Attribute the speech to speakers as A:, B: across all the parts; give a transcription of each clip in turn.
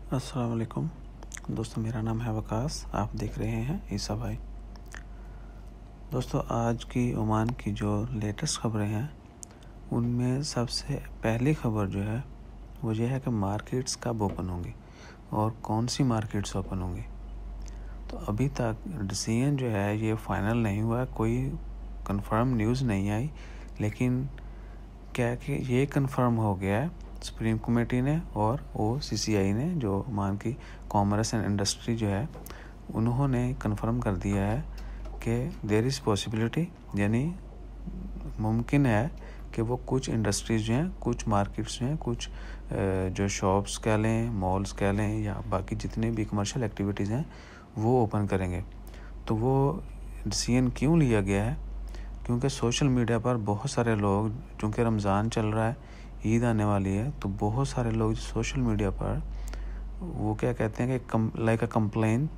A: अस्सलाम वालेकुम दोस्तों, मेरा नाम है वकास। आप देख रहे हैं ईसा भाई। दोस्तों, आज की ओमान की जो लेटेस्ट ख़बरें हैं उनमें सबसे पहली ख़बर जो है वो ये है कि मार्केट्स कब ओपन होंगी और कौन सी मार्केट्स ओपन होंगी। तो अभी तक डिसीजन जो है ये फ़ाइनल नहीं हुआ, कोई कंफर्म न्यूज़ नहीं आई, लेकिन क्या कि ये कंफर्म हो गया है सुप्रीम कमेटी ने और OCCI ने, जो ओमान की कॉमर्स एंड इंडस्ट्री जो है, उन्होंने कंफर्म कर दिया है कि देयर इज़ पॉसिबिलिटी, यानी मुमकिन है कि वो कुछ इंडस्ट्रीज़ जो हैं, कुछ मार्केट्स जो हैं, कुछ जो शॉप्स कह लें, मॉल्स कह लें, या बाकी जितने भी कमर्शियल एक्टिविटीज़ हैं वो ओपन करेंगे। तो वो डिसीजन क्यों लिया गया है? क्योंकि सोशल मीडिया पर बहुत सारे लोग, चूँकि रमज़ान चल रहा है, ईद आने वाली है, तो बहुत सारे लोग सोशल मीडिया पर वो क्या कहते हैं कि लाइक अ कंप्लेन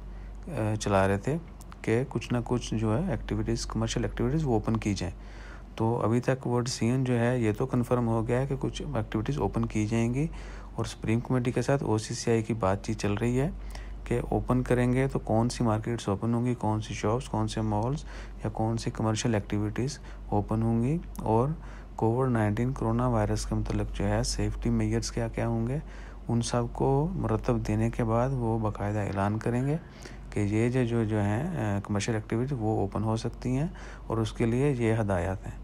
A: चला रहे थे कि कुछ ना कुछ जो है एक्टिविटीज़, कमर्शियल एक्टिविटीज़ वो ओपन की जाएँ। तो अभी तक वो डिसीजन जो है ये तो कंफर्म हो गया है कि कुछ एक्टिविटीज़ ओपन की जाएंगी, और सुप्रीम कमेटी के साथ OCCI की बातचीत चल रही है कि ओपन करेंगे तो कौन सी मार्केट्स ओपन होंगी, कौन सी शॉप्स, कौन से मॉल्स या कौन सी कमर्शियल एक्टिविटीज़ ओपन होंगी, और कोविड-19 कोरोना वायरस के मतलब जो है सेफ्टी मेजर्स क्या क्या होंगे, उन सब को मुरतब देने के बाद वो बाकायदा ऐलान करेंगे कि ये जो हैं कमर्शियल एक्टिविटी वो ओपन हो सकती हैं, और उसके लिए ये हदायत हैं।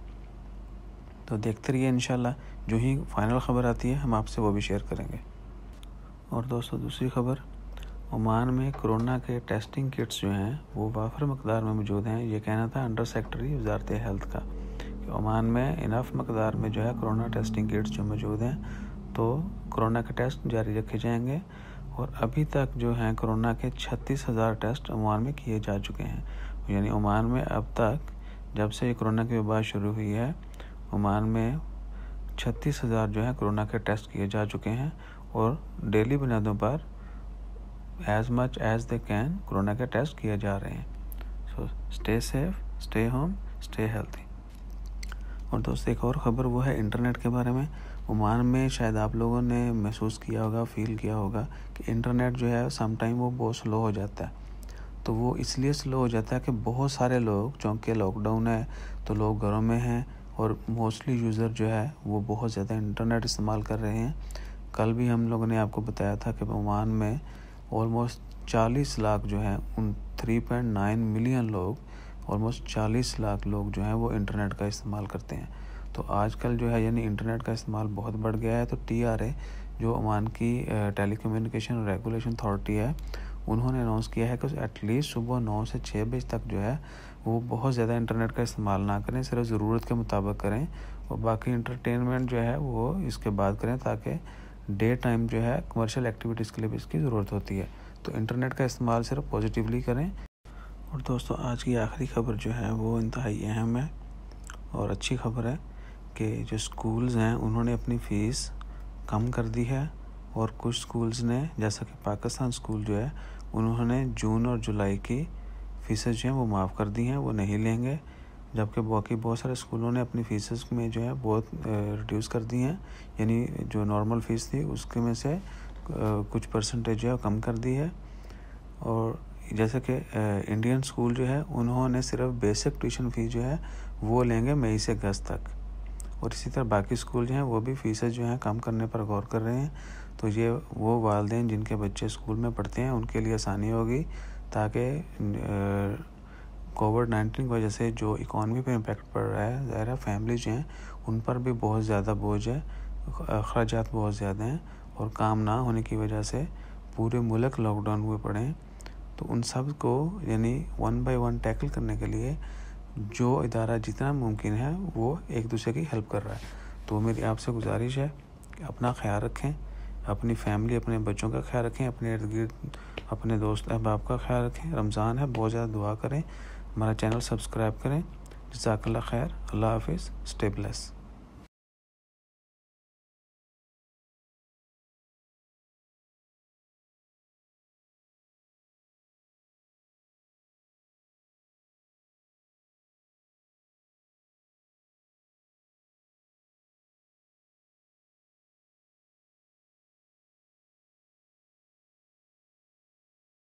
A: तो देखते रहिए, इंशाल्लाह जो ही फाइनल ख़बर आती है हम आपसे वो भी शेयर करेंगे। और दोस्तों, दूसरी ख़बर, ओमान में कोरोना के टेस्टिंग किट्स जो हैं वो वाफर मकदार में मौजूद हैं। ये कहना था अंडर सेक्रेटरी वज़ारत हेल्थ का कि ओमान में इनफ मकदार में जो है कोरोना टेस्टिंग किट्स जो मौजूद हैं, तो कोरोना के टेस्ट जारी रखे जाएंगे। और अभी तक जो हैं कोरोना के 36,000 टेस्ट ओमान में किए जा चुके हैं। यानी ओमान में अब तक जब से कोरोना की वबा शुरू हुई है, ओमान में 36,000 जो है कोरोना के टेस्ट किए जा चुके हैं, और डेली बुनियादों पर as much as they can corona के टेस्ट किए जा रहे हैं। So stay safe, stay home, stay healthy. और दोस्तों, एक और ख़बर वो है इंटरनेट के बारे में। ओमान में शायद आप लोगों ने महसूस किया होगा, फील किया होगा कि इंटरनेट जो है सम टाइम वो बहुत स्लो हो जाता है। तो वो इसलिए स्लो हो जाता है कि बहुत सारे लोग, चूँकि लॉकडाउन है तो लोग घरों में हैं, और मोस्टली यूज़र जो है वो बहुत ज़्यादा इंटरनेट इस्तेमाल कर रहे हैं। कल भी हम लोगों ने आपको बताया था कि ओमान में ऑलमोस्ट 40 लाख जो हैं, उन 3.9 मिलियन लोग, ऑलमोस्ट 40 लाख लोग जो हैं वो इंटरनेट का इस्तेमाल करते हैं। तो आजकल जो है यानी इंटरनेट का इस्तेमाल बहुत बढ़ गया है। तो TRA, जो ओमान की टेलीकम्युनिकेशन रेगुलेशन अथॉरिटी है, उन्होंने अनाउंस किया है कि एटलीस्ट सुबह 9 से 6 बजे तक जो है वो बहुत ज़्यादा इंटरनेट का इस्तेमाल ना करें, सिर्फ ज़रूरत के मुताबिक करें, और बाकी इंटरटेनमेंट जो है वो इसके बाद करें, ताकि डे टाइम जो है कमर्शियल एक्टिविटीज़ के लिए भी इसकी ज़रूरत होती है। तो इंटरनेट का इस्तेमाल सिर्फ पॉजिटिवली करें। और दोस्तों, आज की आखिरी ख़बर जो है वो इंतहाई अहम है और अच्छी ख़बर है कि जो स्कूल्स हैं उन्होंने अपनी फ़ीस कम कर दी है, और कुछ स्कूल्स ने, जैसा कि पाकिस्तान स्कूल जो है, उन्होंने जून और जुलाई की फ़ीसें जो हैं वो माफ़ कर दी हैं, वो नहीं लेंगे। जबकि बाकी बहुत सारे स्कूलों ने अपनी फ़ीसेस में जो है बहुत रिड्यूस कर दी हैं, यानी जो नॉर्मल फ़ीस थी उसके में से कुछ परसेंटेज जो है कम कर दी है। और जैसे कि इंडियन स्कूल जो है उन्होंने सिर्फ बेसिक ट्यूशन फ़ी जो है वो लेंगे मई से अगस्त तक, और इसी तरह बाकी स्कूल जो हैं वो भी फ़ीसें जो हैं कम करने पर गौर कर रहे हैं। तो ये वो वालिदैन जिनके बच्चे स्कूल में पढ़ते हैं उनके लिए आसानी होगी, ताकि कोविड-19 की वजह से जो इकॉनमी पे इम्पैक्ट पड़ रहा है, ज़ाहिर है फैमिली जो हैं उन पर भी बहुत ज़्यादा बोझ है, अखराजात बहुत ज़्यादा हैं, और काम ना होने की वजह से पूरे मुल्क लॉकडाउन हुए पड़े हैं। तो उन सब को यानी 1 बाय 1 टैकल करने के लिए जो इदारा जितना मुमकिन है वो एक दूसरे की हेल्प कर रहा है। तो मेरी आपसे गुजारिश है कि अपना ख्याल रखें, अपनी फैमिली, अपने बच्चों का ख्याल रखें, अपने इर्द गिर्द अपने दोस्त अहबाब का ख्याल रखें। रमज़ान है, बहुत ज़्यादा दुआ करें, हमारा चैनल सब्सक्राइब करें। जज़ाकल्लाह खैर, अल्लाह हाफिज़, स्टे ब्लेस।